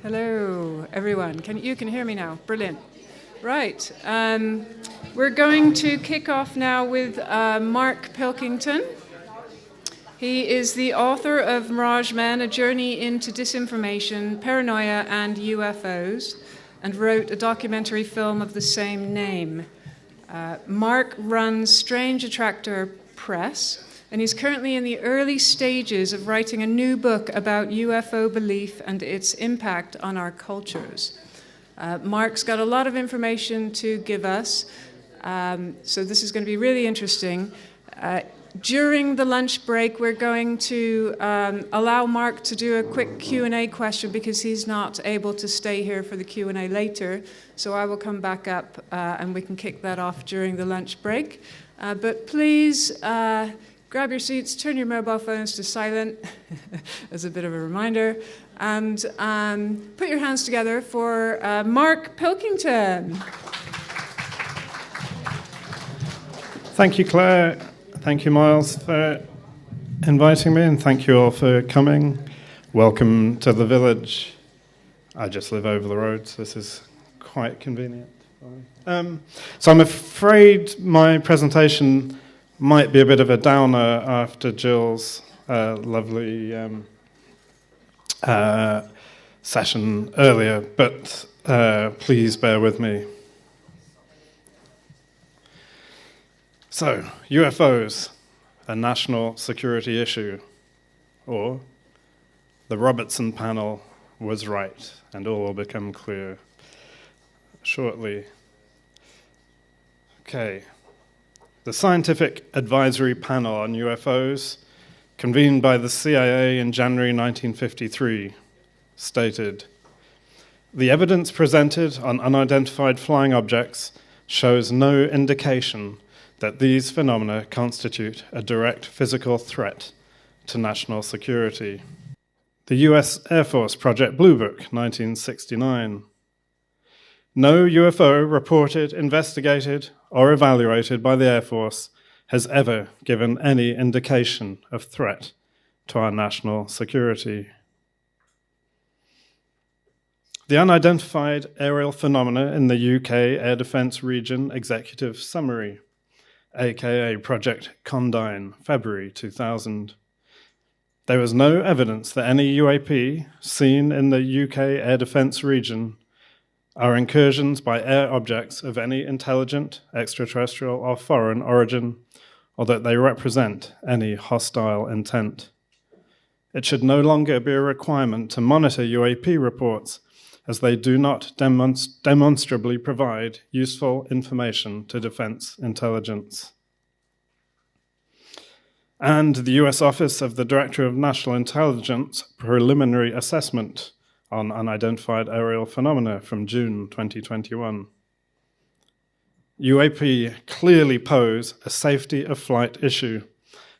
Hello, everyone. You can hear me now. Brilliant. Right. We're going to kick off now with Mark Pilkington. He is the author of Mirage Men, A Journey into Disinformation, Paranoia and UFOs, and wrote a documentary film of the same name. Mark runs Strange Attractor Press, and he's currently in the early stages of writing a new book about UFO belief and its impact on our cultures. Mark's got a lot of information to give us, so this is going to be really interesting. During the lunch break, we're going to allow Mark to do a quick Q&A question because he's not able to stay here for the Q&A later, so I will come back up and we can kick that off during the lunch break. But please grab your seats, turn your mobile phones to silent as a bit of a reminder, and put your hands together for Mark Pilkington. Thank you, Claire. Thank you, Miles, for inviting me, and thank you all for coming. Welcome to the village. I just live over the road, so this is quite convenient. So I'm afraid my presentation might be a bit of a downer after Jill's lovely session earlier, but please bear with me. So, UFOs, a national security issue, or the Robertson panel was right, and all will become clear shortly. Okay. The Scientific Advisory Panel on UFOs, convened by the CIA in January 1953, stated, "The evidence presented on unidentified flying objects shows no indication that these phenomena constitute a direct physical threat to national security." The US Air Force Project Blue Book, 1969. No UFO reported, investigated, or evaluated by the Air Force has ever given any indication of threat to our national security. The Unidentified Aerial Phenomena in the UK Air Defence Region Executive Summary, aka Project Condign, February 2000. There was no evidence that any UAP seen in the UK Air Defence Region are incursions by air objects of any intelligent, extraterrestrial, or foreign origin, or that they represent any hostile intent. It should no longer be a requirement to monitor UAP reports, as they do not demonstrably provide useful information to defense intelligence. And the US Office of the Director of National Intelligence Preliminary Assessment on Unidentified Aerial Phenomena from June 2021. UAP clearly pose a safety of flight issue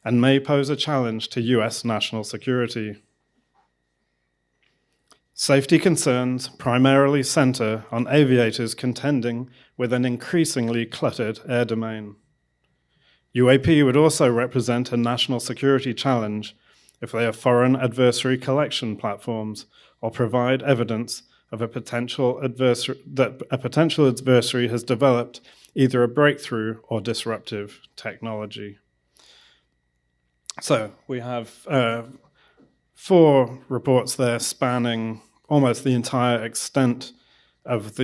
and may pose a challenge to US national security. Safety concerns primarily center on aviators contending with an increasingly cluttered air domain. UAP would also represent a national security challenge if they are foreign adversary collection platforms or provide evidence of a potential adversary has developed either a breakthrough or disruptive technology. So we have 4 reports there spanning almost the entire extent of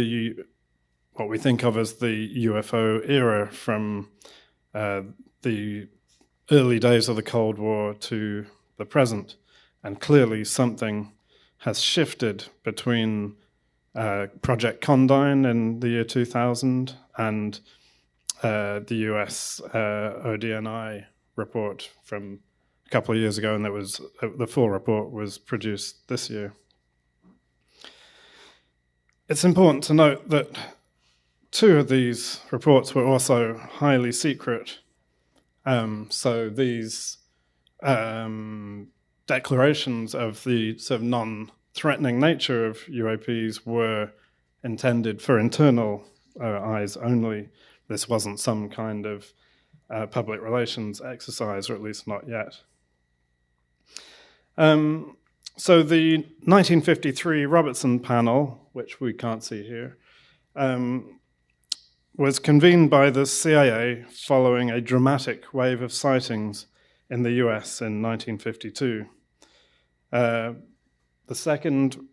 what we think of as the UFO era, from the early days of the Cold War to the present. And clearly something has shifted between Project Condign in the year 2000 and the US ODNI report from a couple of years ago, and the full report was produced this year. It's important to note that 2 of these reports were also highly secret. So these declarations of the sort of non-threatening nature of UAPs were intended for internal eyes only. This wasn't some kind of public relations exercise, or at least not yet. So the 1953 Robertson panel, which we can't see here, was convened by the CIA following a dramatic wave of sightings in the US in 1952. The second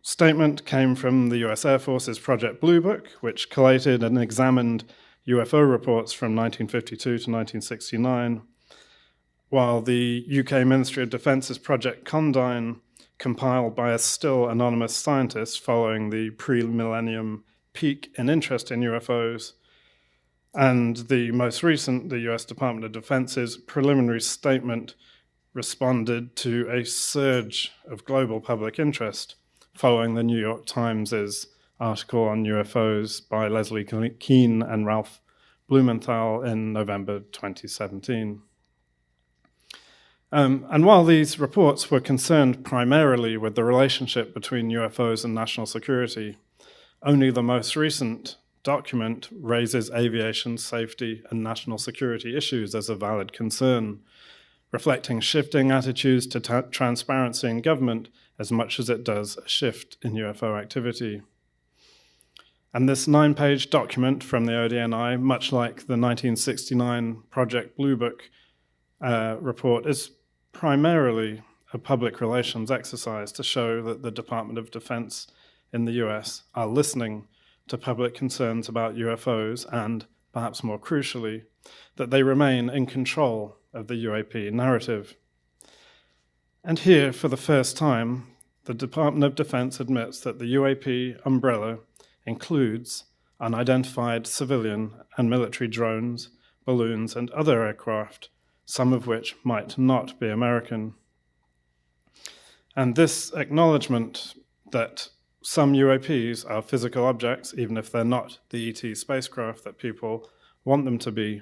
statement came from the US Air Force's Project Blue Book, which collated and examined UFO reports from 1952 to 1969, while the UK Ministry of Defence's Project Condign, compiled by a still anonymous scientist following the pre-millennium peak in interest in UFOs, and the most recent, the US Department of Defense's preliminary statement, responded to a surge of global public interest following the New York Times' article on UFOs by Leslie Keane and Ralph Blumenthal in November 2017. And while these reports were concerned primarily with the relationship between UFOs and national security, only the most recent document raises aviation safety and national security issues as a valid concern, reflecting shifting attitudes to transparency in government as much as it does a shift in UFO activity. And this 9-page document from the ODNI, much like the 1969 Project Blue Book report, is primarily a public relations exercise to show that the Department of Defense in the US are listening to public concerns about UFOs and, perhaps more crucially, that they remain in control of the UAP narrative. And here, for the first time, the Department of Defense admits that the UAP umbrella includes unidentified civilian and military drones, balloons, and other aircraft, some of which might not be American. And this acknowledgement that some UAPs are physical objects, even if they're not the ET spacecraft that people want them to be,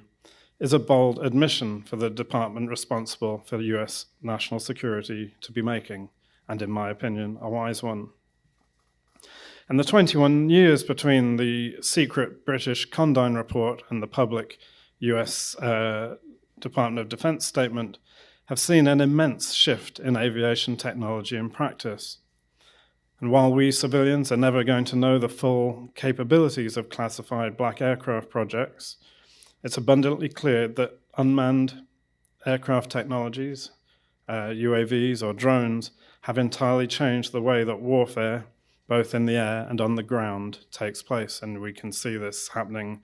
is a bold admission for the department responsible for US national security to be making, and in my opinion, a wise one. And the 21 years between the secret British Condign report and the public US Department of Defense statement have seen an immense shift in aviation technology and practice. And while we civilians are never going to know the full capabilities of classified black aircraft projects, it's abundantly clear that unmanned aircraft technologies, UAVs or drones, have entirely changed the way that warfare, both in the air and on the ground, takes place. And we can see this happening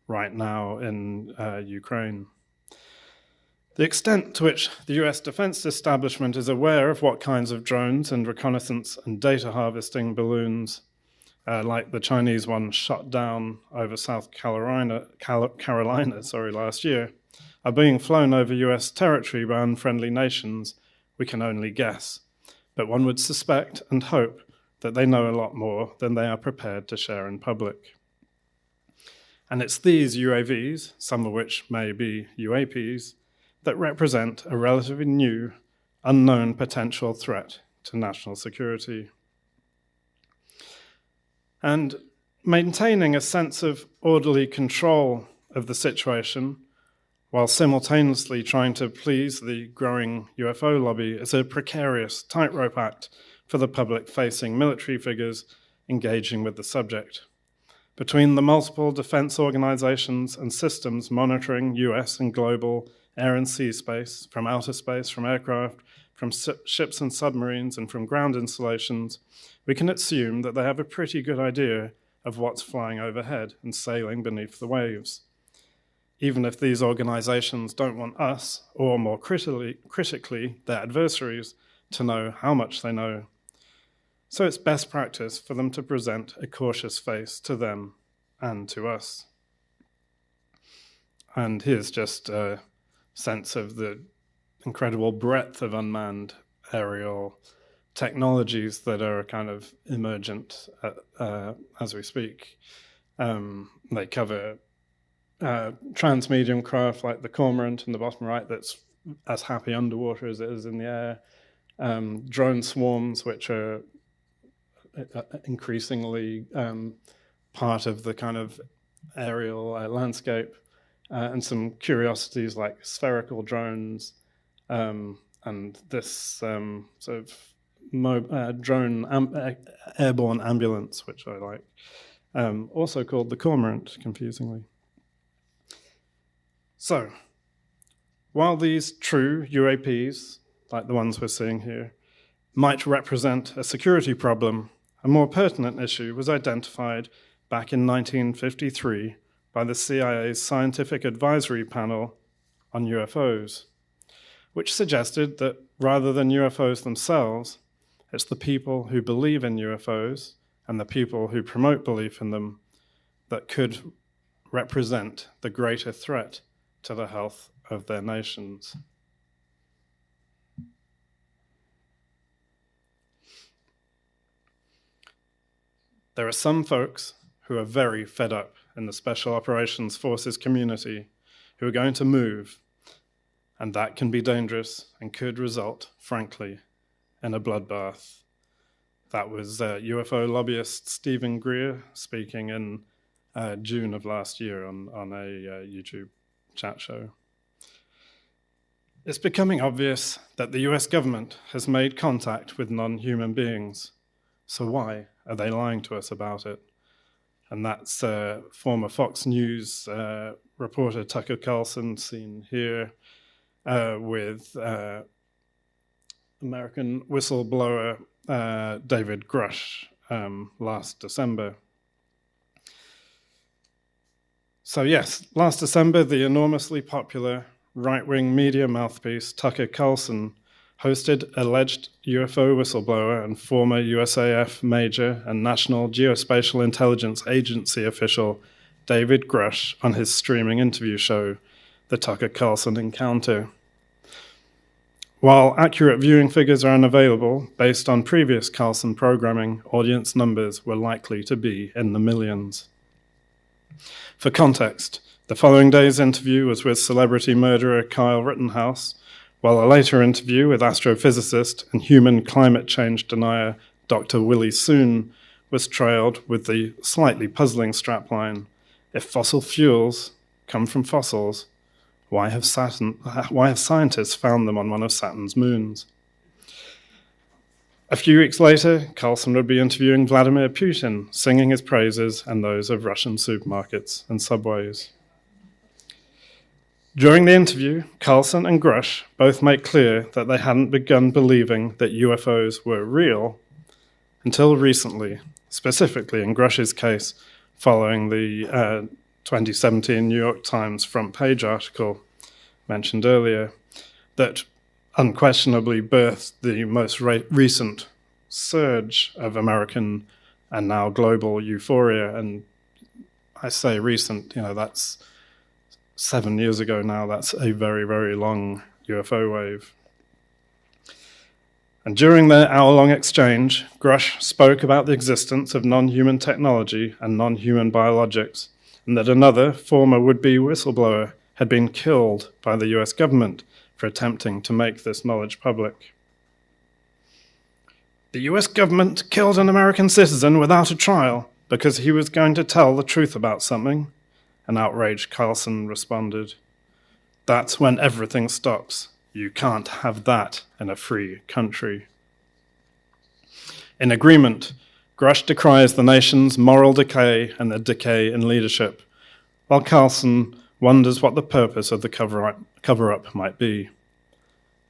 right now in Ukraine. The extent to which the US defense establishment is aware of what kinds of drones and reconnaissance and data harvesting balloons, like the Chinese one shot down over South Carolina last year, are being flown over US territory by unfriendly nations, we can only guess. But one would suspect and hope that they know a lot more than they are prepared to share in public. And it's these UAVs, some of which may be UAPs, that represent a relatively new, unknown potential threat to national security. And maintaining a sense of orderly control of the situation while simultaneously trying to please the growing UFO lobby is a precarious tightrope act for the public-facing military figures engaging with the subject. Between the multiple defense organizations and systems monitoring US and global air and sea space, from outer space, from aircraft, from ships and submarines, and from ground installations, we can assume that they have a pretty good idea of what's flying overhead and sailing beneath the waves, even if these organizations don't want us, or more critically, their adversaries, to know how much they know. So it's best practice for them to present a cautious face to them and to us. And here's just a sense of the incredible breadth of unmanned aerial technologies that are kind of emergent as we speak. They cover transmedium craft like the Cormorant in the bottom right that's as happy underwater as it is in the air. Drone swarms, which are increasingly part of the kind of aerial landscape, and some curiosities like spherical drones, and this sort of airborne ambulance, which I like, also called the Cormorant, confusingly. So, while these true UAPs, like the ones we're seeing here, might represent a security problem, a more pertinent issue was identified back in 1953 by the CIA's Scientific Advisory Panel on UFOs, which suggested that rather than UFOs themselves, it's the people who believe in UFOs and the people who promote belief in them that could represent the greater threat to the health of their nations. There are some folks who are very fed up in the Special Operations Forces community who are going to move, and that can be dangerous and could result, frankly, in a bloodbath. That was UFO lobbyist Stephen Greer speaking in June of last year on a YouTube chat show. It's becoming obvious that the US government has made contact with non-human beings. So why are they lying to us about it? And that's former Fox News reporter Tucker Carlson, seen here, with American whistleblower David Grush last December. So yes, last December, the enormously popular right-wing media mouthpiece Tucker Carlson hosted alleged UFO whistleblower and former USAF major and National Geospatial Intelligence Agency official David Grush on his streaming interview show, The Tucker Carlson Encounter. While accurate viewing figures are unavailable, based on previous Carlson programming, audience numbers were likely to be in the millions. For context, the following day's interview was with celebrity murderer Kyle Rittenhouse, while a later interview with astrophysicist and human climate change denier Dr. Willie Soon was trailed with the slightly puzzling strapline, "If fossil fuels come from fossils, why have scientists found them on one of Saturn's moons?" A few weeks later, Carlson would be interviewing Vladimir Putin, singing his praises and those of Russian supermarkets and subways. During the interview, Carlson and Grush both make clear that they hadn't begun believing that UFOs were real until recently, specifically in Grush's case, following the 2017 New York Times front page article mentioned earlier that unquestionably birthed the most recent surge of American and now global euphoria. And I say recent, that's 7 years ago now. That's a very, very long UFO wave. And during their hour-long exchange, Grush spoke about the existence of non-human technology and non-human biologics, and that another former would-be whistleblower had been killed by the US government for attempting to make this knowledge public. "The US government killed an American citizen without a trial because he was going to tell the truth about something," an outraged Carlson responded. "That's when everything stops. You can't have that in a free country." In agreement, Grush decries the nation's moral decay and the decay in leadership, while Carlson wonders what the purpose of the cover-up might be.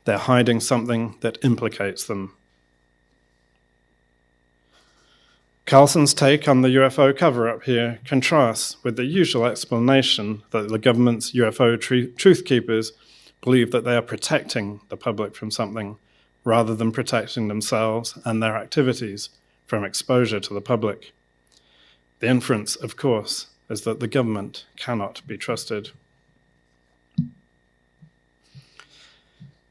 They're hiding something that implicates them. Carlson's take on the UFO cover-up here contrasts with the usual explanation that the government's UFO truth keepers believe that they are protecting the public from something rather than protecting themselves and their activities from exposure to the public. The inference, of course, is that the government cannot be trusted.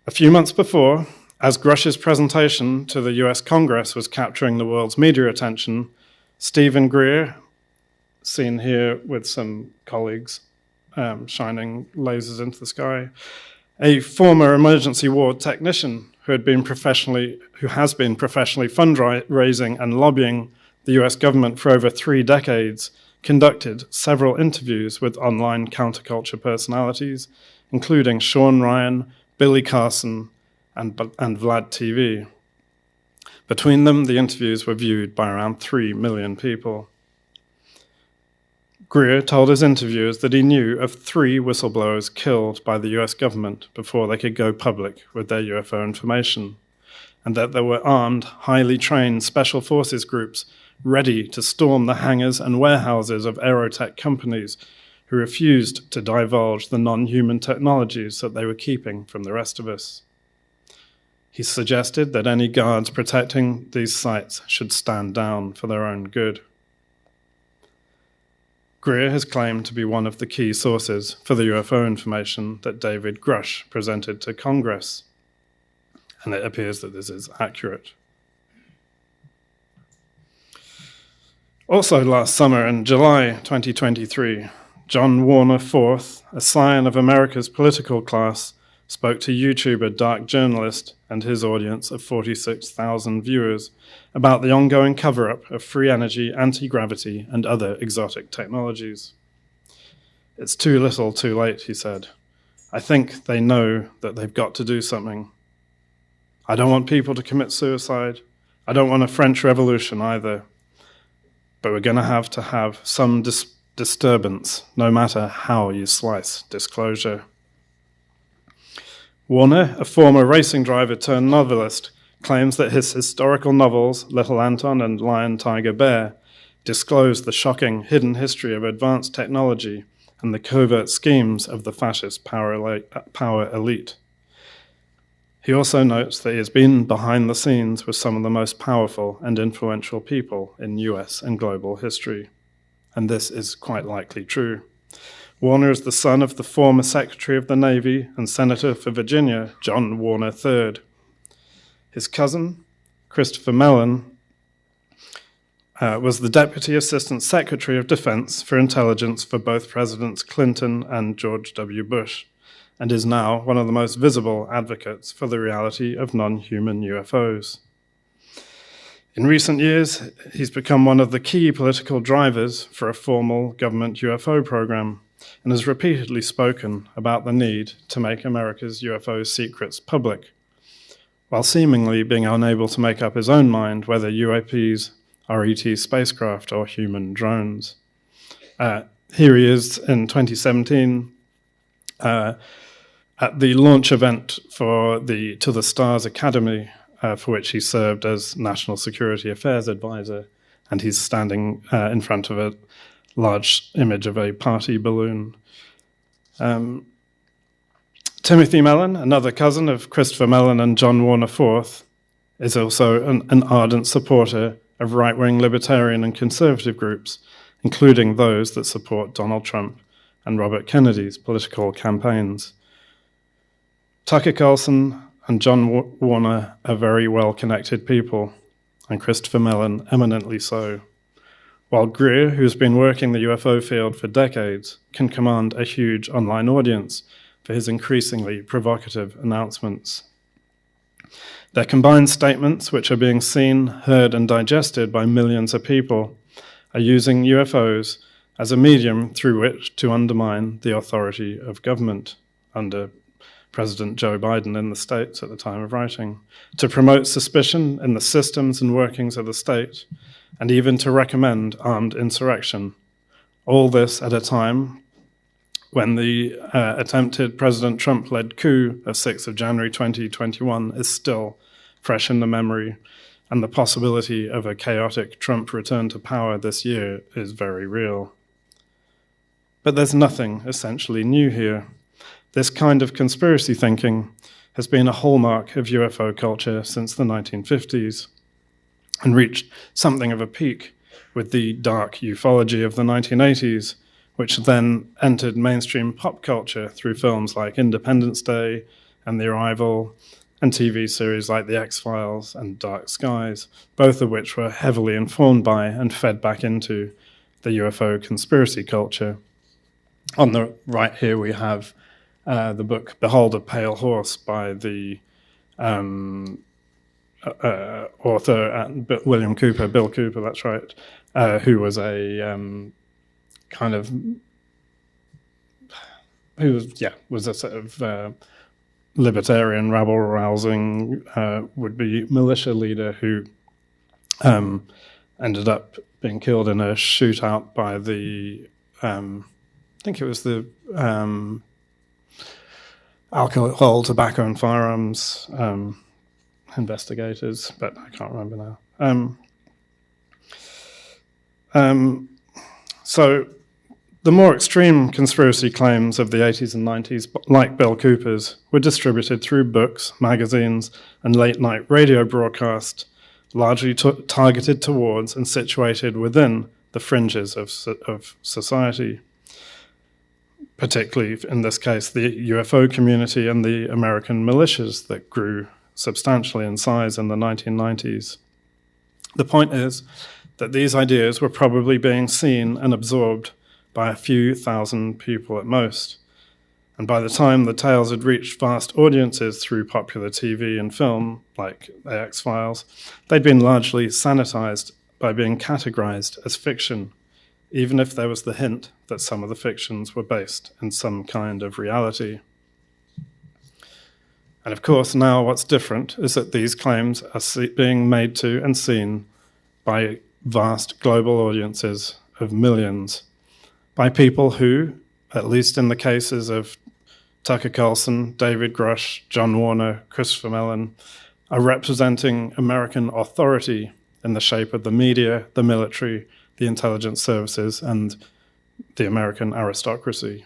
A few months before, as Grush's presentation to the US Congress was capturing the world's media attention, Stephen Greer, seen here with some colleagues shining lasers into the sky, a former emergency ward technician who has been professionally fundraising and lobbying the US government for over 3 decades, conducted several interviews with online counterculture personalities, including Sean Ryan, Billy Carson, and Vlad TV. Between them, the interviews were viewed by around 3 million people. Greer told his interviewers that he knew of 3 whistleblowers killed by the US government before they could go public with their UFO information, and that there were armed, highly trained special forces groups ready to storm the hangars and warehouses of aerotech companies who refused to divulge the non-human technologies that they were keeping from the rest of us. He suggested that any guards protecting these sites should stand down for their own good. Greer has claimed to be one of the key sources for the UFO information that David Grush presented to Congress, and it appears that this is accurate. Also last summer, in July 2023, John Warner IV, a scion of America's political class, spoke to YouTuber Dark Journalist and his audience of 46,000 viewers about the ongoing cover-up of free energy, anti-gravity, and other exotic technologies. "It's too little, too late," he said. "I think they know that they've got to do something. I don't want people to commit suicide. I don't want a French Revolution either. But we're going to have some disturbance, no matter how you slice disclosure." Warner, a former racing driver turned novelist, claims that his historical novels, Little Anton and Lion, Tiger, Bear, disclose the shocking hidden history of advanced technology and the covert schemes of the fascist power elite. He also notes that he has been behind the scenes with some of the most powerful and influential people in US and global history. And this is quite likely true. Warner is the son of the former Secretary of the Navy and Senator for Virginia, John Warner III. His cousin, Christopher Mellon, was the Deputy Assistant Secretary of Defense for Intelligence for both Presidents Clinton and George W. Bush, and is now one of the most visible advocates for the reality of non-human UFOs. In recent years, he's become one of the key political drivers for a formal government UFO program, and has repeatedly spoken about the need to make America's UFO secrets public, while seemingly being unable to make up his own mind whether UAPs are ET spacecraft or human drones. Here he is in 2017 at the launch event for the To the Stars Academy, for which he served as National Security Affairs Advisor, and he's standing in front of a large image of a party balloon. Timothy Mellon, another cousin of Christopher Mellon and John Warner IV, is also an ardent supporter of right-wing libertarian and conservative groups, including those that support Donald Trump and Robert Kennedy's political campaigns. Tucker Carlson and John Warner are very well-connected people, and Christopher Mellon eminently so, while Greer, who's been working the UFO field for decades, can command a huge online audience for his increasingly provocative announcements. Their combined statements, which are being seen, heard, and digested by millions of people, are using UFOs as a medium through which to undermine the authority of government under President Joe Biden in the States at the time of writing, to promote suspicion in the systems and workings of the state, and even to recommend armed insurrection. All this at a time when the attempted President Trump-led coup of 6th of January 2021 is still fresh in the memory, and the possibility of a chaotic Trump return to power this year is very real. But there's nothing essentially new here. This kind of conspiracy thinking has been a hallmark of UFO culture since the 1950s, and reached something of a peak with the dark ufology of the 1980s, which then entered mainstream pop culture through films like Independence Day and The Arrival, and TV series like The X-Files and Dark Skies, both of which were heavily informed by and fed back into the UFO conspiracy culture. On the right here we have the book Behold a Pale Horse by the author William Cooper, Bill Cooper, that's right, who was a was a sort of libertarian rabble-rousing would-be militia leader who ended up being killed in a shootout by the, I think it was the alcohol, tobacco, and firearms investigators, but I can't remember now. So the more extreme conspiracy claims of the 80s and 90s, like Bill Cooper's, were distributed through books, magazines, and late-night radio broadcasts, largely targeted towards and situated within the fringes of society, particularly, in this case, the UFO community and the American militias that grew substantially in size in the 1990s. The point is that these ideas were probably being seen and absorbed by a few thousand people at most. And by the time the tales had reached vast audiences through popular TV and film, like The X-Files, they'd been largely sanitized by being categorized as fiction, even if there was the hint that some of the fictions were based in some kind of reality. And of course, now what's different is that these claims are being made to and seen by vast global audiences of millions, by people who, at least in the cases of Tucker Carlson, David Grush, John Warner, Christopher Mellon, are representing American authority in the shape of the media, the military, the intelligence services, and the American aristocracy.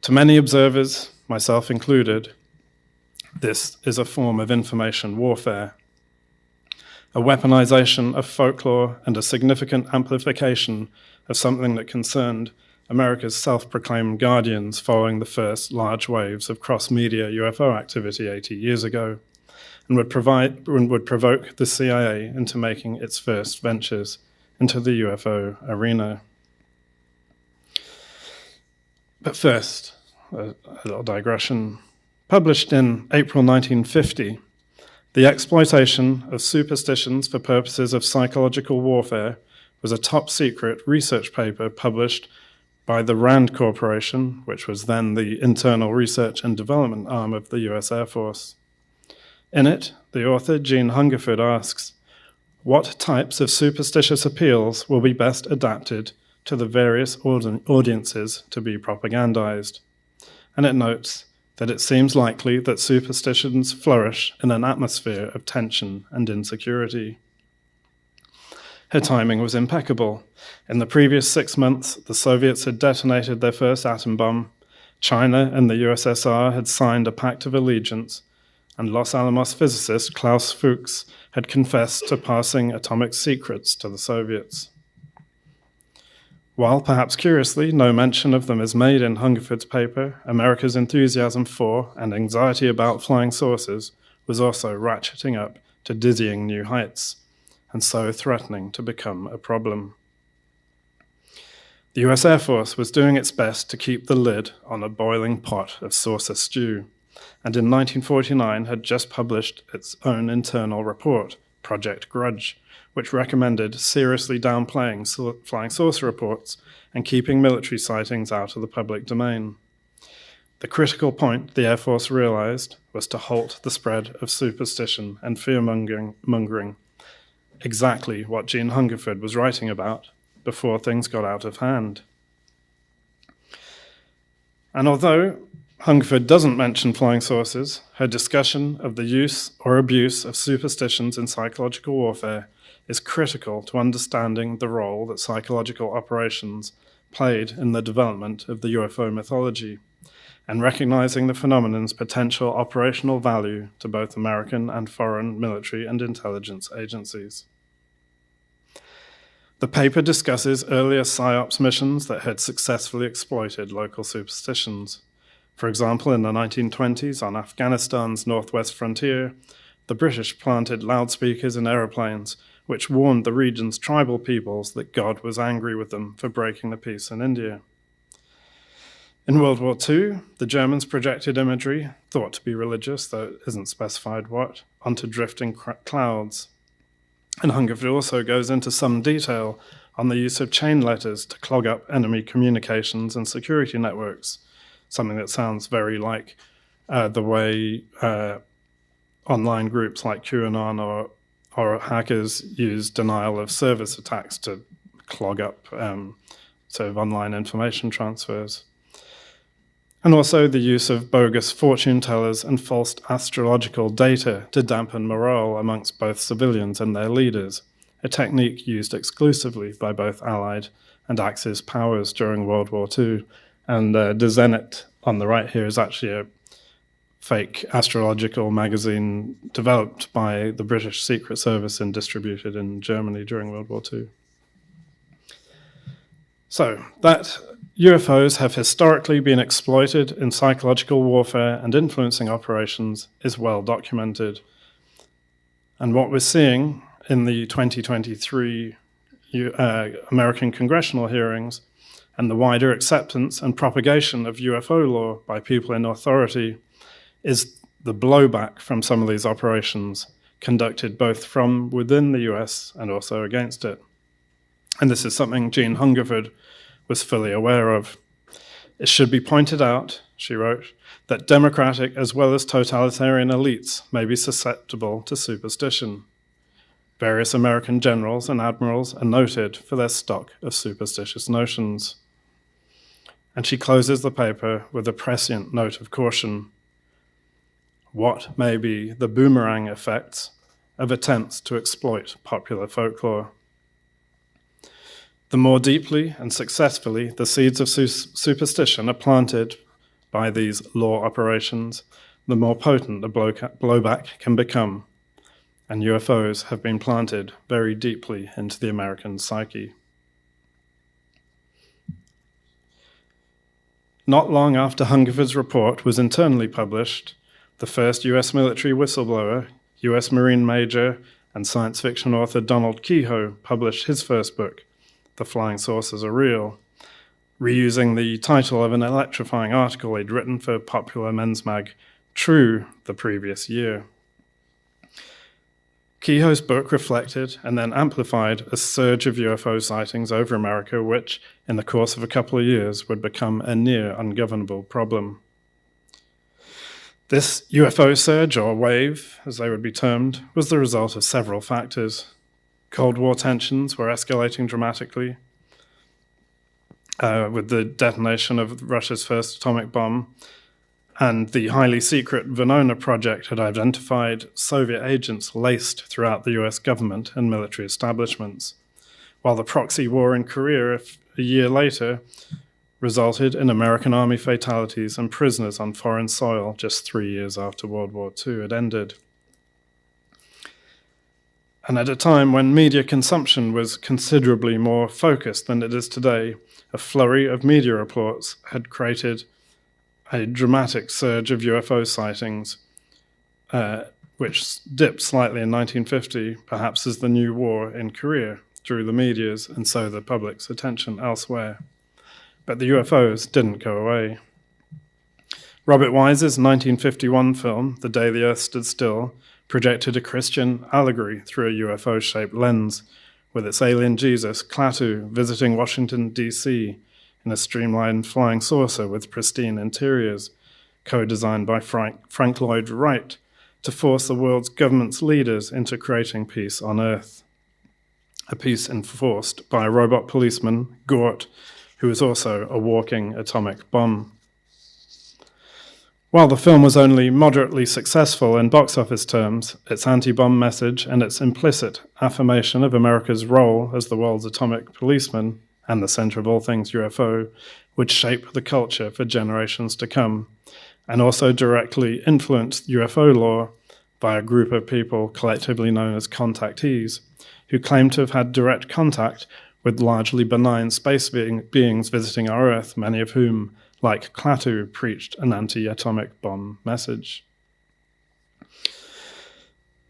To many observers, myself included, this is a form of information warfare, a weaponization of folklore and a significant amplification of something that concerned America's self-proclaimed guardians following the first large waves of cross-media UFO activity 80 years ago, and would provoke the CIA into making its first ventures into the UFO arena. But first, a little digression. Published in April 1950, The Exploitation of Superstitions for Purposes of Psychological Warfare was a top-secret research paper published by the RAND Corporation, which was then the Internal Research and Development arm of the US Air Force. In it, the author, Gene Hungerford, asks, what types of superstitious appeals will be best adapted to the various audiences to be propagandized? And it notes that it seems likely that superstitions flourish in an atmosphere of tension and insecurity. Her timing was impeccable. In the previous 6 months, the Soviets had detonated their first atom bomb, China and the USSR had signed a pact of allegiance, and Los Alamos physicist Klaus Fuchs had confessed to passing atomic secrets to the Soviets. While, perhaps curiously, no mention of them is made in Hungerford's paper, America's enthusiasm for and anxiety about flying saucers was also ratcheting up to dizzying new heights, and so threatening to become a problem. The US Air Force was doing its best to keep the lid on a boiling pot of saucer stew, and in 1949 had just published its own internal report, Project Grudge, which recommended seriously downplaying flying saucer reports and keeping military sightings out of the public domain. The critical point the Air Force realized was to halt the spread of superstition and fear-mongering, exactly what Gene Hungerford was writing about before things got out of hand. And although Hungerford doesn't mention flying saucers, her discussion of the use or abuse of superstitions in psychological warfare is critical to understanding the role that psychological operations played in the development of the UFO mythology, and recognizing the phenomenon's potential operational value to both American and foreign military and intelligence agencies. The paper discusses earlier PSYOPs missions that had successfully exploited local superstitions. For example, in the 1920s, on Afghanistan's northwest frontier, the British planted loudspeakers in aeroplanes which warned the region's tribal peoples that God was angry with them for breaking the peace in India. In World War II, the Germans projected imagery, thought to be religious, though it isn't specified what, onto drifting clouds. And Hungerford also goes into some detail on the use of chain letters to clog up enemy communications and security networks, something that sounds very like the way online groups like QAnon or hackers use denial of service attacks to clog up sort of online information transfers. And also the use of bogus fortune tellers and false astrological data to dampen morale amongst both civilians and their leaders, a technique used exclusively by both Allied and Axis powers during World War II. And the Zenit on the right here is actually a fake astrological magazine developed by the British Secret Service and distributed in Germany during World War II. So that UFOs have historically been exploited in psychological warfare and influencing operations is well documented. And what we're seeing in the 2023 American congressional hearings and the wider acceptance and propagation of UFO law by people in authority is the blowback from some of these operations conducted both from within the US and also against it. And this is something Jean Hungerford was fully aware of. It should be pointed out, she wrote, that democratic as well as totalitarian elites may be susceptible to superstition. Various American generals and admirals are noted for their stock of superstitious notions. And she closes the paper with a prescient note of caution. What may be the boomerang effects of attempts to exploit popular folklore? The more deeply and successfully the seeds of superstition are planted by these law operations, the more potent the blowback can become. And UFOs have been planted very deeply into the American psyche. Not long after Hungerford's report was internally published, the first US military whistleblower, US Marine Major and science fiction author Donald Keyhoe published his first book, The Flying Saucers Are Real, reusing the title of an electrifying article he'd written for popular men's mag True the previous year. Keyhoe's book reflected and then amplified a surge of UFO sightings over America, which, in the course of a couple of years, would become a near ungovernable problem. This UFO surge, or wave, as they would be termed, was the result of several factors. Cold War tensions were escalating dramatically, with the detonation of Russia's first atomic bomb, and the highly secret Venona project had identified Soviet agents laced throughout the US government and military establishments, while the proxy war in Korea a year later resulted in American army fatalities and prisoners on foreign soil just 3 years after World War II had ended. And at a time when media consumption was considerably more focused than it is today, a flurry of media reports had created a dramatic surge of UFO sightings, which dipped slightly in 1950, perhaps as the new war in Korea drew the media's and so the public's attention elsewhere. But the UFOs didn't go away. Robert Wise's 1951 film, The Day the Earth Stood Still, projected a Christian allegory through a UFO-shaped lens, with its alien Jesus, Klaatu, visiting Washington, D.C., in a streamlined flying saucer with pristine interiors, co-designed by Frank Lloyd Wright to force the world's government's leaders into creating peace on Earth. A peace enforced by a robot policeman, Gort, who was also a walking atomic bomb. While the film was only moderately successful in box office terms, its anti-bomb message and its implicit affirmation of America's role as the world's atomic policeman and the center of all things UFO would shape the culture for generations to come, and also directly influenced UFO law by a group of people collectively known as contactees, who claimed to have had direct contact with largely benign space beings visiting our Earth, many of whom, like Klaatu, preached an anti-atomic bomb message.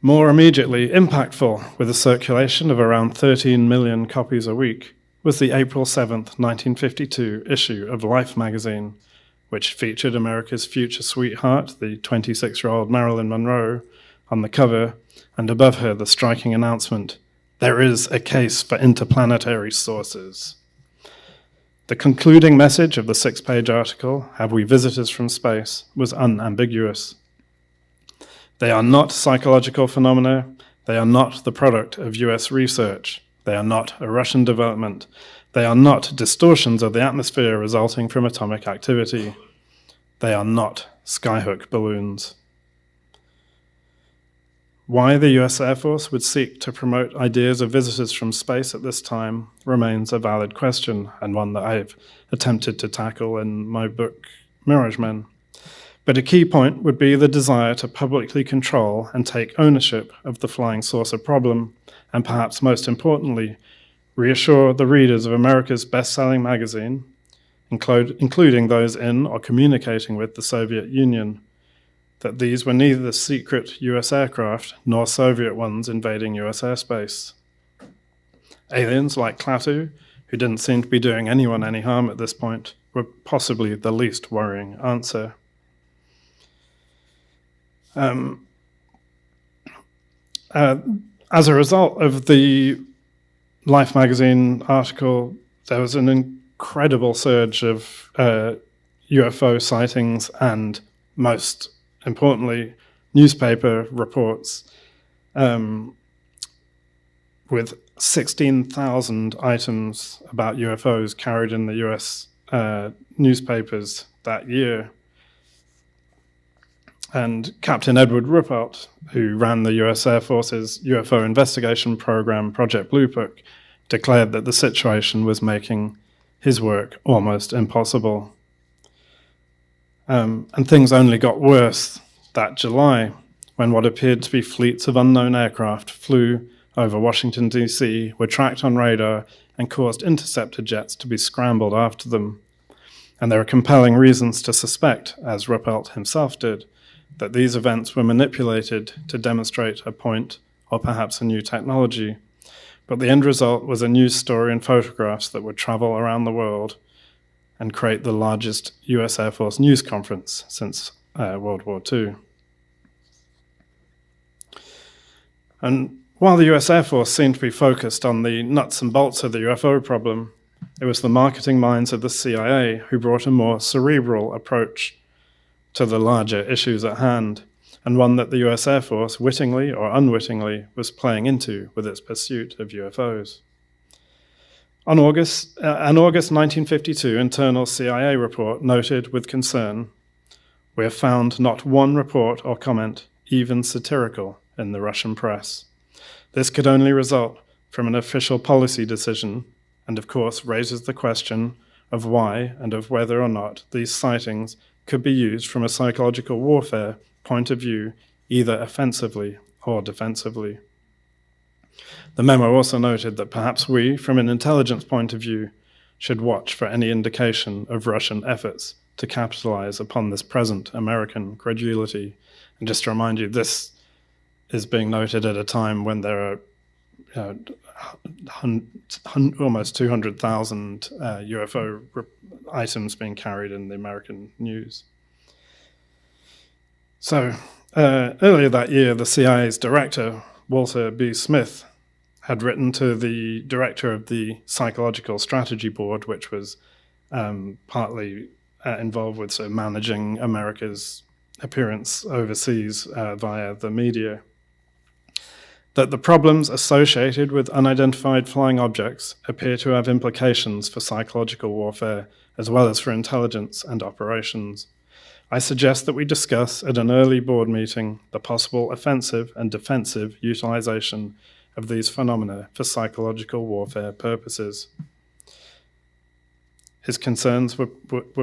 More immediately impactful, with a circulation of around 13 million copies a week, was the April 7th, 1952 issue of Life magazine, which featured America's future sweetheart, the 26-year-old Marilyn Monroe, on the cover, and above her the striking announcement, "There is a case for interplanetary sources." The concluding message of the 6-page article, Have We Visitors from Space?, was unambiguous. They are not psychological phenomena. They are not the product of US research. They are not a Russian development. They are not distortions of the atmosphere resulting from atomic activity. They are not skyhook balloons. Why the US Air Force would seek to promote ideas of visitors from space at this time remains a valid question, and one that I've attempted to tackle in my book, Mirage Men. But a key point would be the desire to publicly control and take ownership of the flying saucer problem, and perhaps most importantly, reassure the readers of America's best-selling magazine, including those in or communicating with the Soviet Union, that these were neither secret US aircraft nor Soviet ones invading US airspace. Aliens like Klaatu, who didn't seem to be doing anyone any harm at this point, were possibly the least worrying answer. As a result of the Life magazine article, there was an incredible surge of UFO sightings and, most importantly, newspaper reports, with 16,000 items about UFOs carried in the US newspapers that year. And Captain Edward Ruppelt, who ran the US Air Force's UFO investigation program, Project Blue Book, declared that the situation was making his work almost impossible. And things only got worse that July, when what appeared to be fleets of unknown aircraft flew over Washington, D.C., were tracked on radar and caused interceptor jets to be scrambled after them. And there are compelling reasons to suspect, as Ruppelt himself did, that these events were manipulated to demonstrate a point or perhaps a new technology. But the end result was a news story and photographs that would travel around the world and create the largest US Air Force news conference since World War II. And while the US Air Force seemed to be focused on the nuts and bolts of the UFO problem, it was the marketing minds of the CIA who brought a more cerebral approach to the larger issues at hand, and one that the US Air Force, wittingly or unwittingly, was playing into with its pursuit of UFOs. An August 1952 internal CIA report noted with concern, "We have found not one report or comment, even satirical, in the Russian press. This could only result from an official policy decision, and of course raises the question of why and of whether or not these sightings could be used from a psychological warfare point of view, either offensively or defensively." The memo also noted that perhaps we, from an intelligence point of view, should watch for any indication of Russian efforts to capitalize upon this present American credulity. And just to remind you, this is being noted at a time when there are almost 200,000 UFO items being carried in the American news. So earlier that year, the CIA's director, Walter B. Smith, had written to the director of the Psychological Strategy Board, which was partly involved with sort of managing America's appearance overseas via the media, that the problems associated with unidentified flying objects appear to have implications for psychological warfare as well as for intelligence and operations. I suggest that we discuss at an early board meeting the possible offensive and defensive utilization of these phenomena for psychological warfare purposes. His concerns were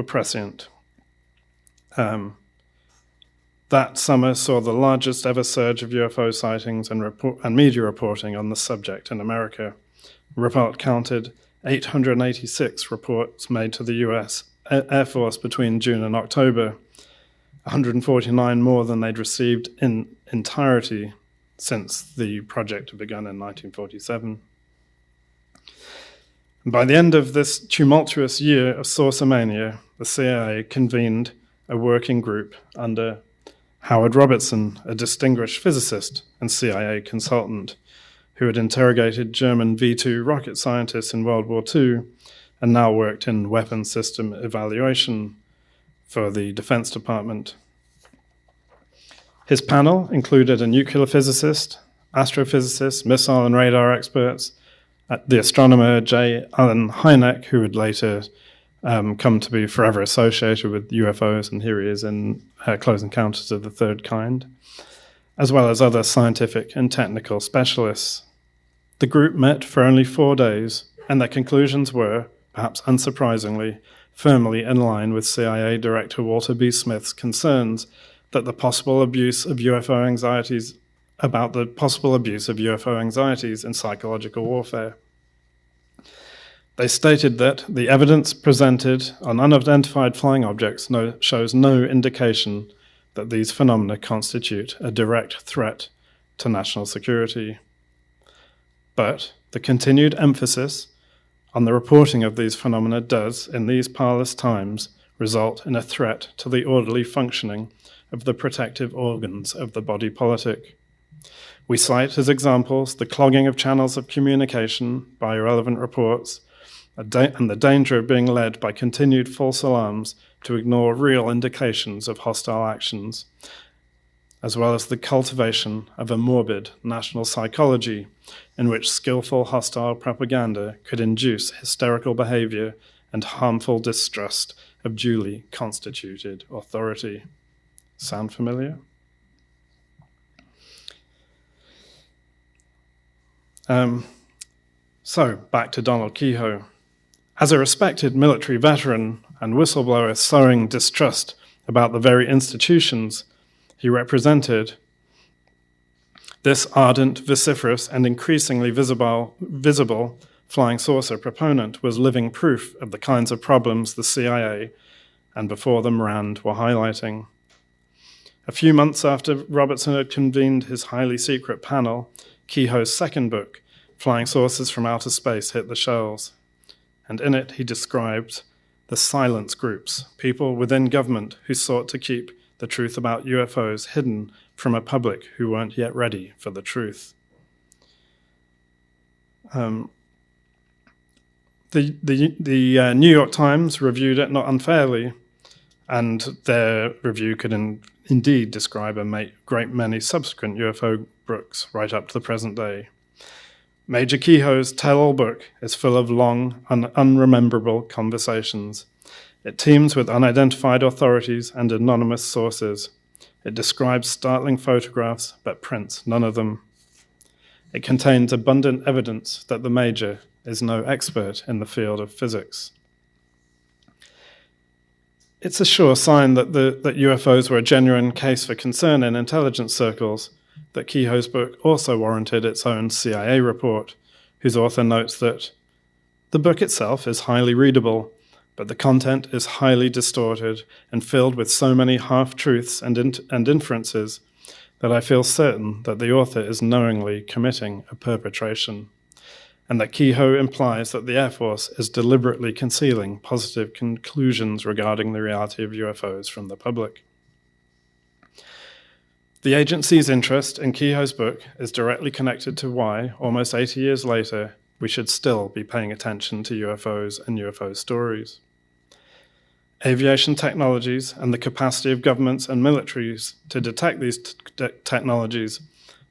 prescient. That summer saw the largest ever surge of UFO sightings and media reporting on the subject in America. Ruppelt counted 886 reports made to the US Air Force between June and October, 149 more than they'd received in entirety since the project had begun in 1947. And by the end of this tumultuous year of saucer mania, the CIA convened a working group under Howard Robertson, a distinguished physicist and CIA consultant who had interrogated German V-2 rocket scientists in World War II and now worked in weapons system evaluation for the Defense Department. His panel included a nuclear physicist, astrophysicist, missile and radar experts, the astronomer J. Allen Hynek, who would later come to be forever associated with UFOs, and here he is in Close Encounters of the Third Kind, as well as other scientific and technical specialists. The group met for only 4 days, and their conclusions were, perhaps unsurprisingly, firmly in line with CIA Director Walter B. Smith's concerns that the possible abuse of UFO anxieties in psychological warfare. They stated that the evidence presented on unidentified flying objects shows no indication that these phenomena constitute a direct threat to national security. But the continued emphasis on the reporting of these phenomena does, in these parlous times, result in a threat to the orderly functioning of the protective organs of the body politic. We cite as examples the clogging of channels of communication by irrelevant reports, and the danger of being led by continued false alarms to ignore real indications of hostile actions, as well as the cultivation of a morbid national psychology in which skillful hostile propaganda could induce hysterical behavior and harmful distrust of duly constituted authority. Sound familiar? So, back to Donald Keyhoe. As a respected military veteran and whistleblower sowing distrust about the very institutions he represented, this ardent, vociferous, and increasingly visible flying saucer proponent was living proof of the kinds of problems the CIA and before them RAND were highlighting. A few months after Robertson had convened his highly secret panel, Keyhoe's second book, Flying Saucers from Outer Space, hit the shelves. And in it, he described the silence groups, people within government who sought to keep the truth about UFOs hidden from a public who weren't yet ready for the truth. The New York Times reviewed it not unfairly, and their review could indeed describe a great many subsequent UFO books right up to the present day. Major Keyhoe's tell-all book is full of long and unrememberable conversations. It teems with unidentified authorities and anonymous sources. It describes startling photographs, but prints none of them. It contains abundant evidence that the Major is no expert in the field of physics. It's a sure sign that UFOs were a genuine case for concern in intelligence circles that Keyhoe's book also warranted its own CIA report, whose author notes that the book itself is highly readable, but the content is highly distorted and filled with so many half-truths and inferences that I feel certain that the author is knowingly committing a perpetration, and that Keyhoe implies that the Air Force is deliberately concealing positive conclusions regarding the reality of UFOs from the public. The agency's interest in Keyhoe's book is directly connected to why, almost 80 years later, we should still be paying attention to UFOs and UFO stories. Aviation technologies and the capacity of governments and militaries to detect these technologies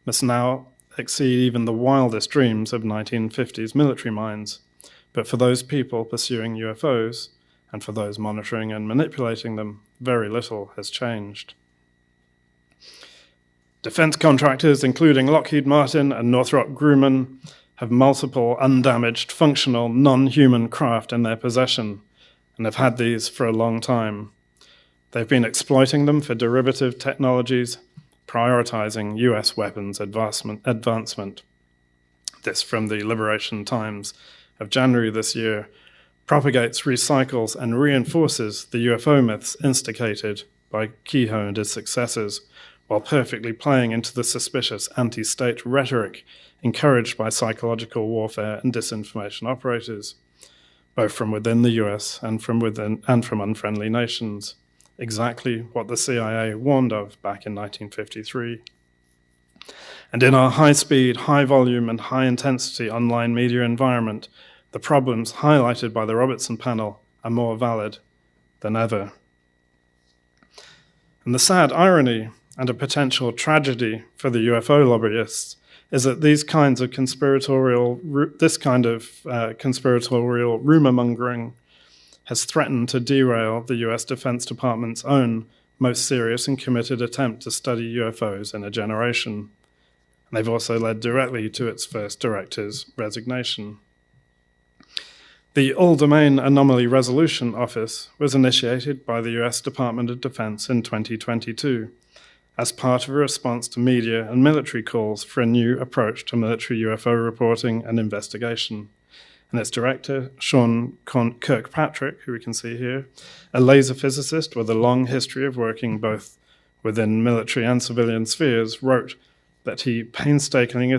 must now exceed even the wildest dreams of 1950s military minds. But for those people pursuing UFOs, and for those monitoring and manipulating them, very little has changed. Defense contractors, including Lockheed Martin and Northrop Grumman, have multiple undamaged, functional, non-human craft in their possession, and have had these for a long time. They've been exploiting them for derivative technologies, prioritizing US weapons advancement. This from the Liberation Times of January this year propagates, recycles, and reinforces the UFO myths instigated by Keyhoe and his successors, while perfectly playing into the suspicious anti-state rhetoric encouraged by psychological warfare and disinformation operators, both from within the US and from unfriendly nations, exactly what the CIA warned of back in 1953. And in our high-speed, high-volume, and high-intensity online media environment, the problems highlighted by the Robertson panel are more valid than ever. And the sad irony and a potential tragedy for the UFO lobbyists is that this kind of conspiratorial rumor-mongering has threatened to derail the US Defense Department's own most serious and committed attempt to study UFOs in a generation. And they've also led directly to its first director's resignation. The All-Domain Anomaly Resolution Office was initiated by the US Department of Defense in 2022 as part of a response to media and military calls for a new approach to military UFO reporting and investigation. And its director, Sean Kirkpatrick, who we can see here, a laser physicist with a long history of working both within military and civilian spheres, wrote that he painstakingly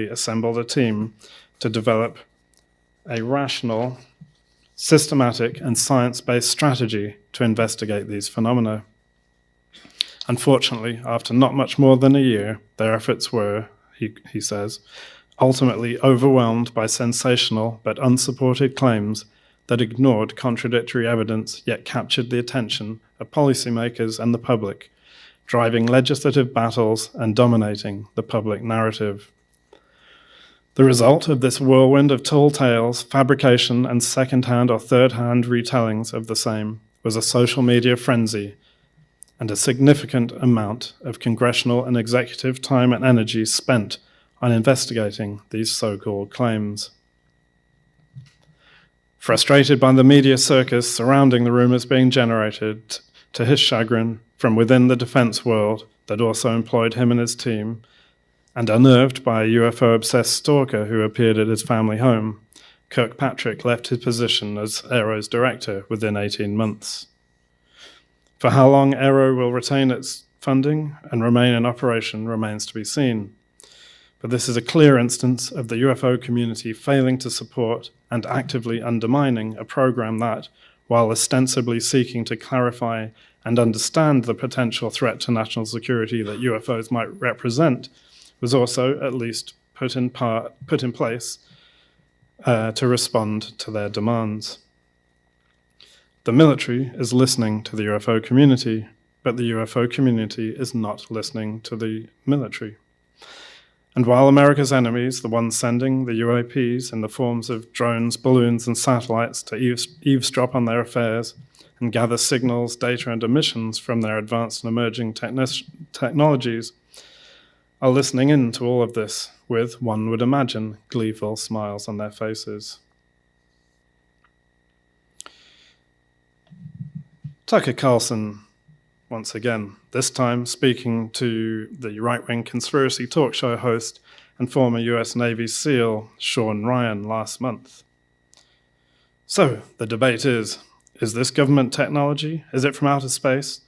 assembled a team to develop a rational, systematic, and science-based strategy to investigate these phenomena. Unfortunately, after not much more than a year, their efforts were, he says, ultimately overwhelmed by sensational but unsupported claims that ignored contradictory evidence yet captured the attention of policymakers and the public, driving legislative battles and dominating the public narrative. The result of this whirlwind of tall tales, fabrication, and second-hand or third-hand retellings of the same was a social media frenzy and a significant amount of congressional and executive time and energy spent on investigating these so-called claims. Frustrated by the media circus surrounding the rumors being generated, to his chagrin, from within the defense world that also employed him and his team, and unnerved by a UFO-obsessed stalker who appeared at his family home, Kirkpatrick left his position as Aero's director within 18 months. For how long Aero will retain its funding and remain in operation remains to be seen. But this is a clear instance of the UFO community failing to support and actively undermining a program that, while ostensibly seeking to clarify and understand the potential threat to national security that UFOs might represent, was also at least put in place to respond to their demands. The military is listening to the UFO community, but the UFO community is not listening to the military. And while America's enemies, the ones sending the UAPs in the forms of drones, balloons, and satellites to eavesdrop on their affairs and gather signals, data, and emissions from their advanced and emerging technologies, are listening in to all of this with, one would imagine, gleeful smiles on their faces. Tucker Carlson, once again, this time speaking to the right-wing conspiracy talk show host and former US Navy SEAL Sean Ryan last month. So, the debate is this government technology? Is it from outer space?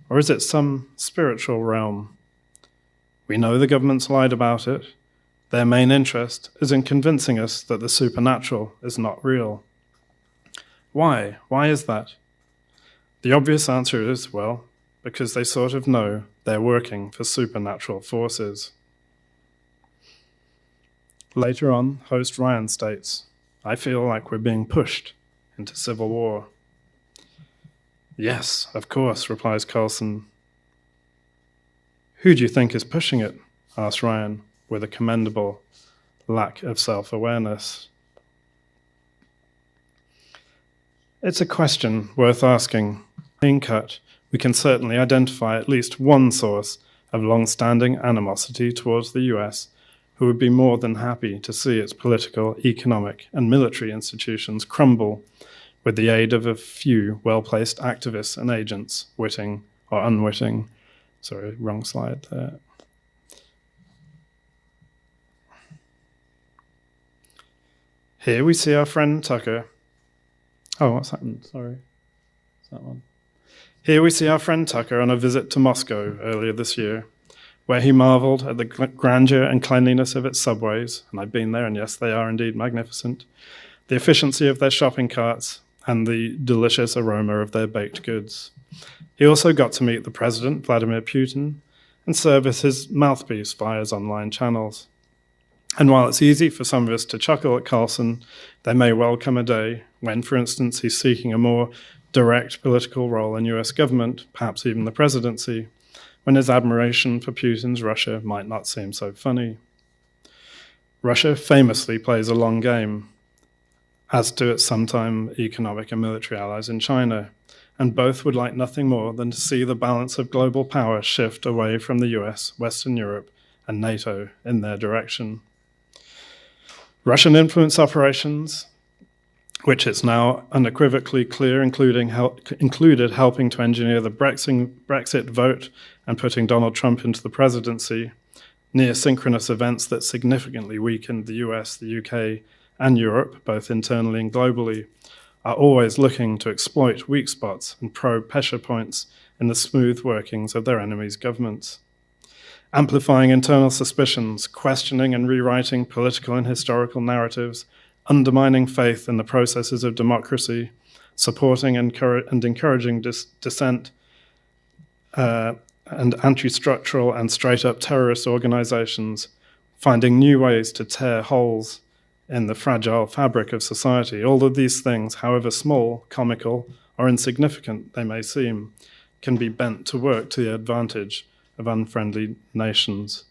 Or is it some spiritual realm? We know the government's lied about it. Their main interest is in convincing us that the supernatural is not real. Why? Why is that? The obvious answer is, well, because they sort of know they're working for supernatural forces. Later on, host Ryan states, "I feel like we're being pushed into civil war." "Yes, of course," replies Carlson. "Who do you think is pushing it?" asks Ryan, with a commendable lack of self-awareness. It's a question worth asking. Clean cut, we can certainly identify at least one source of long-standing animosity towards the US who would be more than happy to see its political, economic, and military institutions crumble with the aid of a few well-placed activists and agents, witting or unwitting. Sorry, wrong slide there. Here we see our friend Tucker. Oh, what's happened? Sorry. It's that one. Here we see our friend Tucker on a visit to Moscow earlier this year, where he marveled at the grandeur and cleanliness of its subways, and I've been there, and yes, they are indeed magnificent, the efficiency of their shopping carts, and the delicious aroma of their baked goods. He also got to meet the president, Vladimir Putin, and serve as his mouthpiece via his online channels. And while it's easy for some of us to chuckle at Carlson, there may well come a day when, for instance, he's seeking a more direct political role in US government, perhaps even the presidency, when his admiration for Putin's Russia might not seem so funny. Russia famously plays a long game, as do its sometime economic and military allies in China, and both would like nothing more than to see the balance of global power shift away from the US, Western Europe, and NATO in their direction. Russian influence operations, which it's now unequivocally clear included helping to engineer the Brexit vote and putting Donald Trump into the presidency, near synchronous events that significantly weakened the US, the UK, and Europe, both internally and globally, are always looking to exploit weak spots and probe pressure points in the smooth workings of their enemies' governments. Amplifying internal suspicions, questioning and rewriting political and historical narratives, undermining faith in the processes of democracy, supporting and encouraging dissent, and anti-structural and straight-up terrorist organizations, finding new ways to tear holes in the fragile fabric of society. All of these things, however small, comical, or insignificant they may seem, can be bent to work to the advantage of unfriendly nations.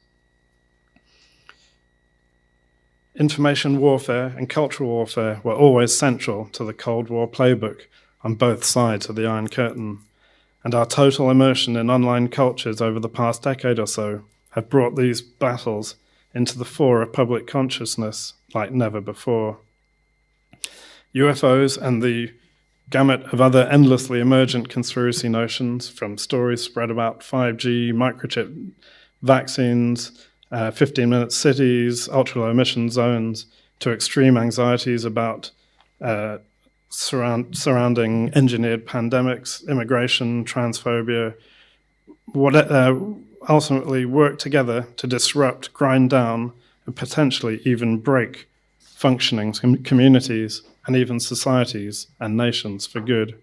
Information warfare and cultural warfare were always central to the Cold War playbook on both sides of the Iron Curtain, and our total immersion in online cultures over the past decade or so have brought these battles into the fore of public consciousness like never before. UFOs and the gamut of other endlessly emergent conspiracy notions, from stories spread about 5G, microchip vaccines, 15-minute cities, ultra-low emission zones, to extreme anxieties about surrounding engineered pandemics, immigration, transphobia, ultimately work together to disrupt, grind down, and potentially even break functioning communities and even societies and nations for good.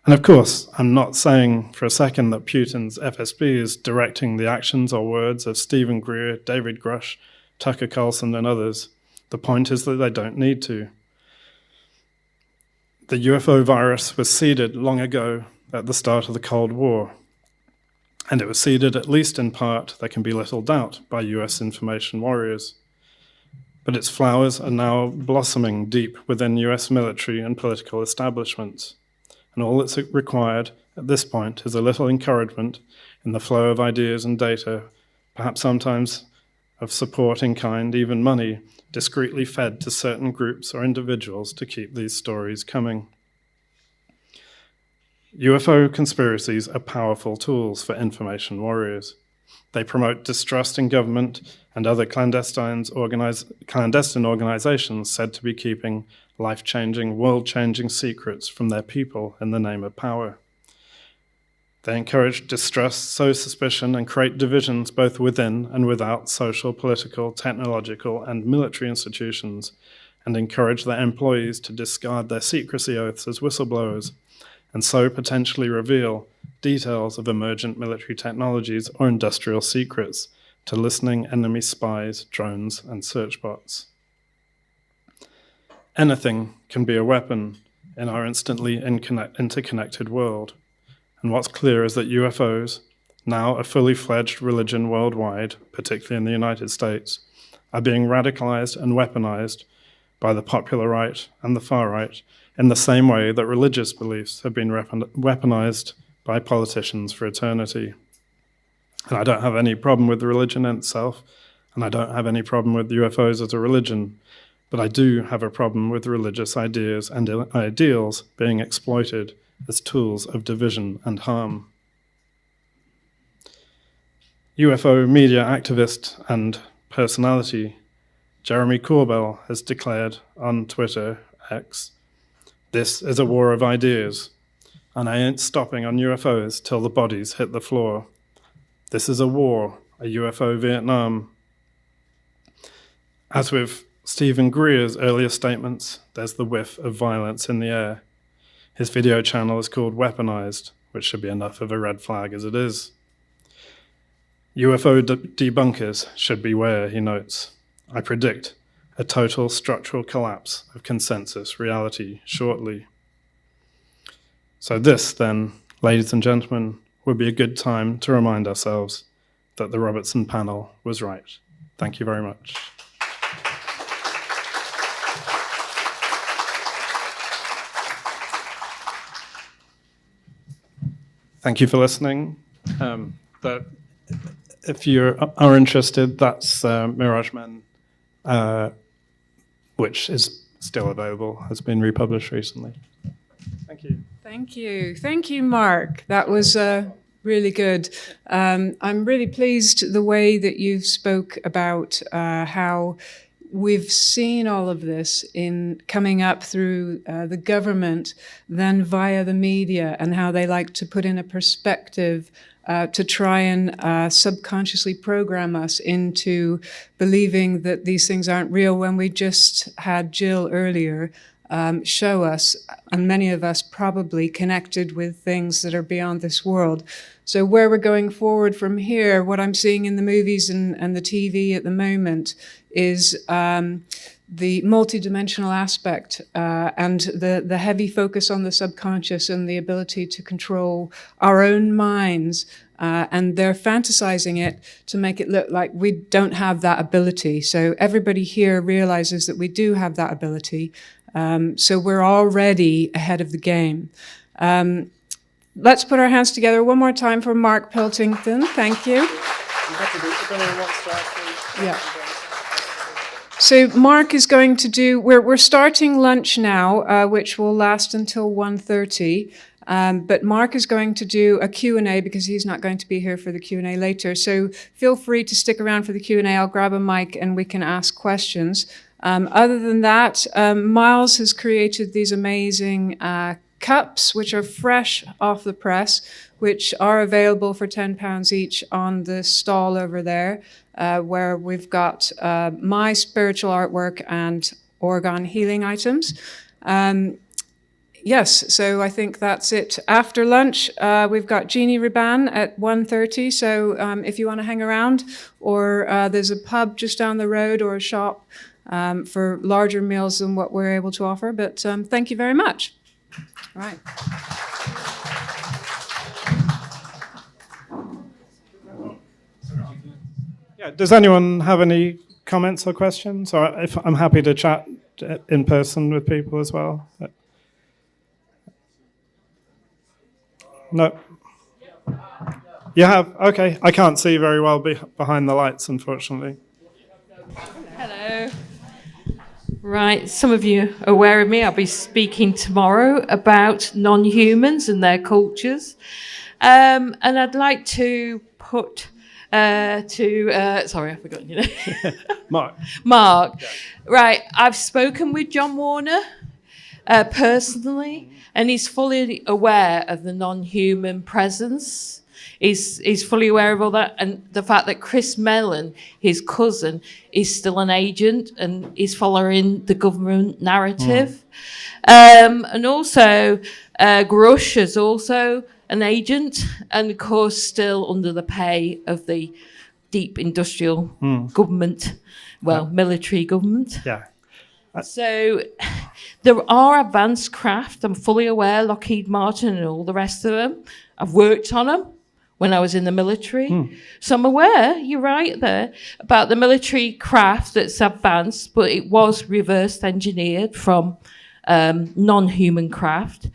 And of course, I'm not saying for a second that Putin's FSB is directing the actions or words of Stephen Greer, David Grush, Tucker Carlson, and others. The point is that they don't need to. The UFO virus was seeded long ago at the start of the Cold War, and it was seeded, at least in part, there can be little doubt, by US information warriors. But its flowers are now blossoming deep within US military and political establishments. And all that's required at this point is a little encouragement in the flow of ideas and data, perhaps sometimes of support in kind, even money, discreetly fed to certain groups or individuals to keep these stories coming. UFO conspiracies are powerful tools for information warriors. They promote distrust in government and other clandestine organizations said to be keeping life-changing, world-changing secrets from their people in the name of power. They encourage distrust, sow suspicion, and create divisions both within and without social, political, technological, and military institutions, and encourage their employees to discard their secrecy oaths as whistleblowers, and so potentially reveal details of emergent military technologies or industrial secrets to listening enemy spies, drones, and search bots. Anything can be a weapon in our instantly interconnected world. And what's clear is that UFOs, now a fully fledged religion worldwide, particularly in the United States, are being radicalized and weaponized by the popular right and the far right in the same way that religious beliefs have been weaponized by politicians for eternity. And I don't have any problem with religion in itself, and I don't have any problem with UFOs as a religion, but I do have a problem with religious ideas and ideals being exploited as tools of division and harm. UFO media activist and personality Jeremy Corbell has declared on Twitter, X, "This is a war of ideas, and I ain't stopping on UFOs till the bodies hit the floor. This is a war, a UFO Vietnam." As with Stephen Greer's earlier statements, there's the whiff of violence in the air. His video channel is called Weaponized, which should be enough of a red flag as it is. UFO debunkers should beware, he notes. I predict a total structural collapse of consensus reality shortly. So this, then, ladies and gentlemen, would be a good time to remind ourselves that the Robertson panel was right. Thank you very much. Thank you for listening. If you are interested, that's Mirage Men, which is still available, has been republished recently. Thank you. Thank you. Thank you, Mark. That was really good. I'm really pleased the way that you spoke about how we've seen all of this in coming up through the government, then via the media, and how they like to put in a perspective to try and subconsciously program us into believing that these things aren't real, when we just had Jill earlier show us, and many of us probably connected with things that are beyond this world. So where we're going forward from here, what I'm seeing in the movies and the TV at the moment is the multidimensional aspect and the heavy focus on the subconscious and the ability to control our own minds. And they're fantasizing it to make it look like we don't have that ability. So everybody here realizes that we do have that ability. So we're already ahead of the game. Let's put our hands together one more time for Mark Pilkington. Thank you. Yeah. So Mark is going to do, we're starting lunch now, which will last until 1:30. But Mark is going to do a Q&A because he's not going to be here for the Q&A later. So feel free to stick around for the Q&A. I'll grab a mic and we can ask questions. Other than that, Miles has created these amazing cups, which are fresh off the press, which are available for £10 each on the stall over there, where we've got my spiritual artwork and orgone healing items. Yes, so I think that's it. After lunch, we've got Jeannie Riban at 1:30, so if you want to hang around, or there's a pub just down the road or a shop for larger meals than what we're able to offer. But thank you very much. All right. Yeah, does anyone have any comments or questions? Or if I'm happy to chat in person with people as well. No. You have? Okay. I can't see very well behind the lights, unfortunately. Hello. Right, some of you are aware of me. I'll be speaking tomorrow about non-humans and their cultures. And I'd like to put sorry, I've forgotten your name. Mark. Yeah. Right, I've spoken with John Warner personally, and he's fully aware of the non-human presence. He's fully aware of all that, and the fact that Chris Mellon, his cousin, is still an agent and is following the government narrative. And also, Grush is also an agent, and of course still under the pay of the deep industrial government, military government. Yeah. So there are advanced craft. I'm fully aware, Lockheed Martin and all the rest of them. I've worked on them when I was in the military. So I'm aware, you're right there, about the military craft that's advanced, but it was reverse engineered from non-human craft.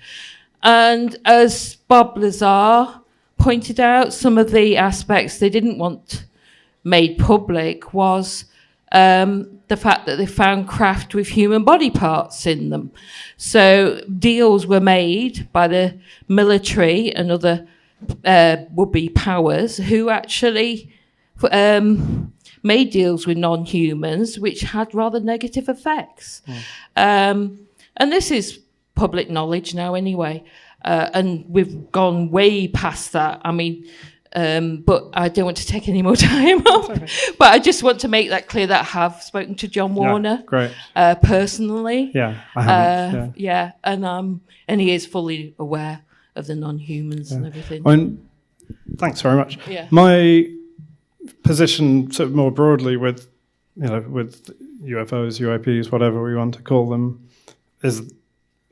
And as Bob Lazar pointed out, some of the aspects they didn't want made public was the fact that they found craft with human body parts in them. So deals were made by the military and other would-be powers who actually made deals with non-humans, which had rather negative effects. And this is public knowledge now anyway. And we've gone way past that. I mean, but I don't want to take any more time off. Okay. But I just want to make that clear that I have spoken to John Warner personally. Yeah, I have. Yeah, and he is fully aware of the non-humans and everything. Thanks very much. Yeah. position sort of more broadly with, with UFOs, UAPs, whatever we want to call them, is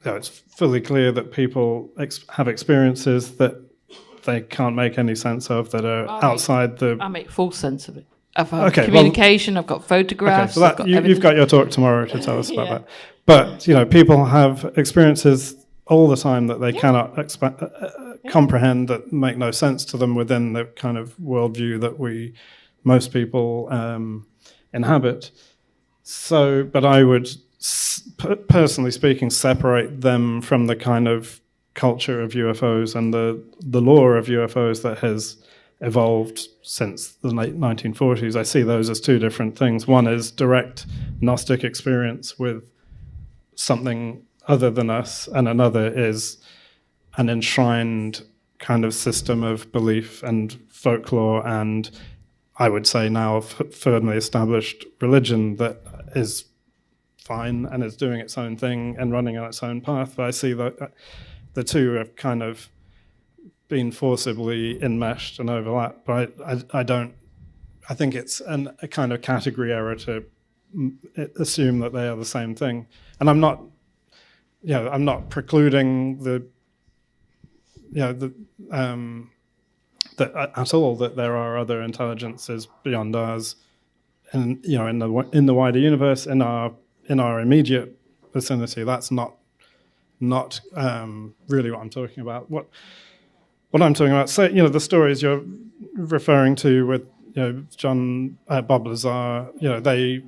it's fully clear that people have experiences that they can't make any sense of, that are outside the... I make full sense of it. I've had communication, I've got photographs. Okay, so you've got your talk tomorrow to tell us about that. But, people have experiences all the time that they cannot comprehend, that make no sense to them within the kind of worldview that most people inhabit. So, but I would, personally speaking, separate them from the kind of culture of UFOs and the lore of UFOs that has evolved since the late 1940s. I see those as two different things. One is direct Gnostic experience with something other than us, and another is an enshrined kind of system of belief and folklore, and I would say now firmly established religion that is fine and is doing its own thing and running on its own path. But I see that the two have kind of been forcibly enmeshed and overlapped. But I think it's a kind of category error to assume that they are the same thing. And I'm not precluding that at all, that there are other intelligences beyond ours, and in the wider universe, in our immediate vicinity. That's not really what I'm talking about. What I'm talking about, say, the stories you're referring to with John Bob Lazar, they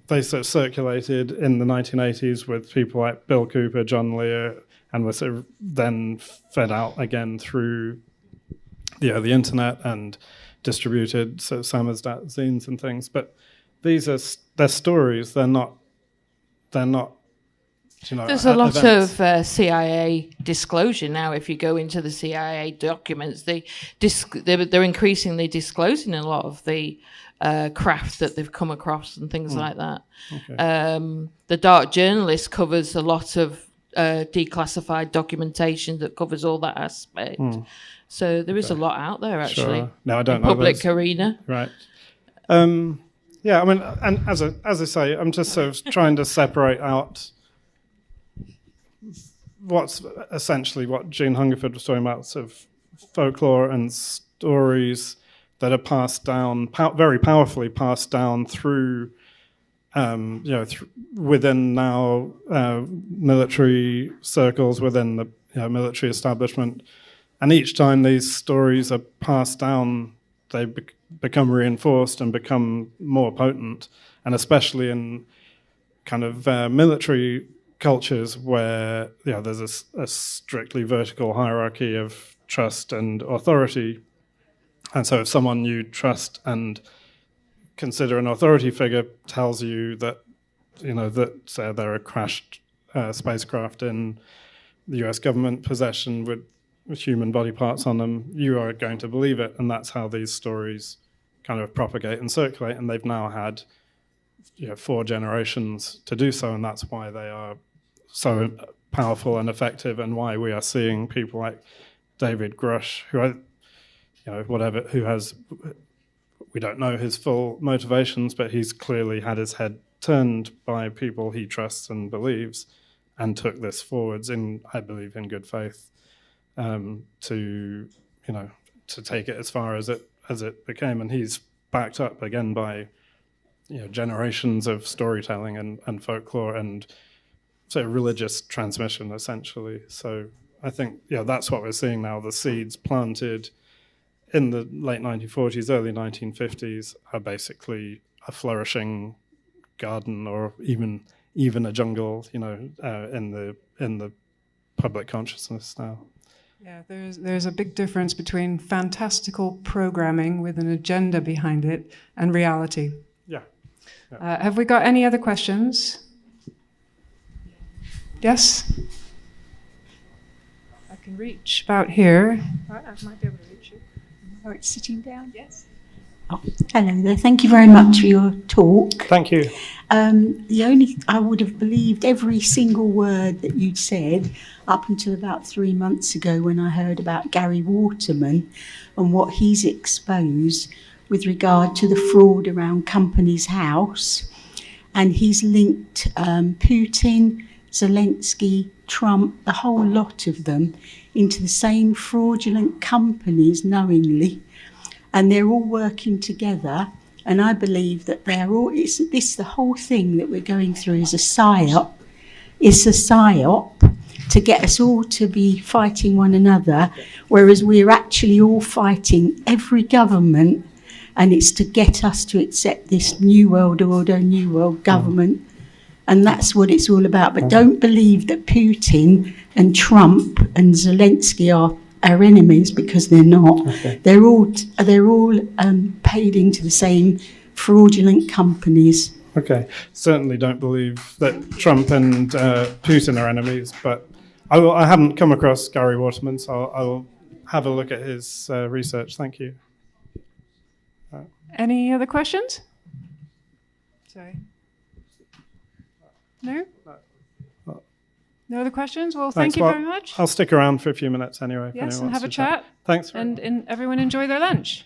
sort of circulated in the 1980s with people like Bill Cooper, John Lear, and were sort of then fed out again through the internet and distributed sort of samizdat zines and things. But they're stories. They're not. There's a lot events. of CIA disclosure now. If you go into the CIA documents, they're increasingly disclosing a lot of the craft that they've come across and things like that. Okay. The Dark Journalist covers a lot of declassified documentation that covers all that aspect. So there is a lot out there, actually. Sure. No, I don't in know. Public arena. Right. Yeah, I mean, and as I say, I'm just sort of trying to separate out what's essentially what Jean Hungerford was talking about, sort of folklore and stories that are passed down, very powerfully passed down through, within now military circles, within the military establishment. And each time these stories are passed down, they become reinforced and become more potent, and especially in kind of military cultures where there's a strictly vertical hierarchy of trust and authority. And so if someone you trust and consider an authority figure tells you that, that say there are crashed spacecraft in the US government possession with human body parts on them, you are going to believe it. And that's how these stories kind of propagate and circulate. And they've now had 4 generations to do so. And that's why they are so powerful and effective, and why we are seeing people like David Grush, we don't know his full motivations, but he's clearly had his head turned by people he trusts and believes, and took this forwards I believe in good faith, to take it as far as it became. And he's backed up again by generations of storytelling and folklore and so religious transmission, essentially. So I think that's what we're seeing now. The seeds planted in the late 1940s, early 1950s are basically a flourishing garden, or even a jungle, in the public consciousness now. Yeah, there's a big difference between fantastical programming with an agenda behind it and reality. Yeah. Have we got any other questions? Yes? I can reach about here. I might be able to reach you. Oh, it's sitting down? Yes. Oh, hello there. Thank you very much for your talk. Thank you. I would have believed every single word that you'd said up until about 3 months ago when I heard about Gary Waterman and what he's exposed with regard to the fraud around Companies House. And he's linked Putin, Zelensky, Trump, the whole lot of them, into the same fraudulent companies knowingly. And they're all working together. And I believe that the whole thing that we're going through is a psyop. It's a psyop to get us all to be fighting one another, whereas we're actually all fighting every government, and it's to get us to accept this new world order, new world government. And that's what it's all about. But don't believe that Putin and Trump and Zelensky are our enemies, because they're not. Okay. They're all paid into the same fraudulent companies. Okay, certainly don't believe that Trump and Putin are enemies, but I haven't come across Gary Waterman, so I will have a look at his research. Thank you. Any other questions? Sorry. No? No other questions? Well, thank you very much. I'll stick around for a few minutes anyway. Yes, and have a chat. Thanks. And everyone enjoy their lunch.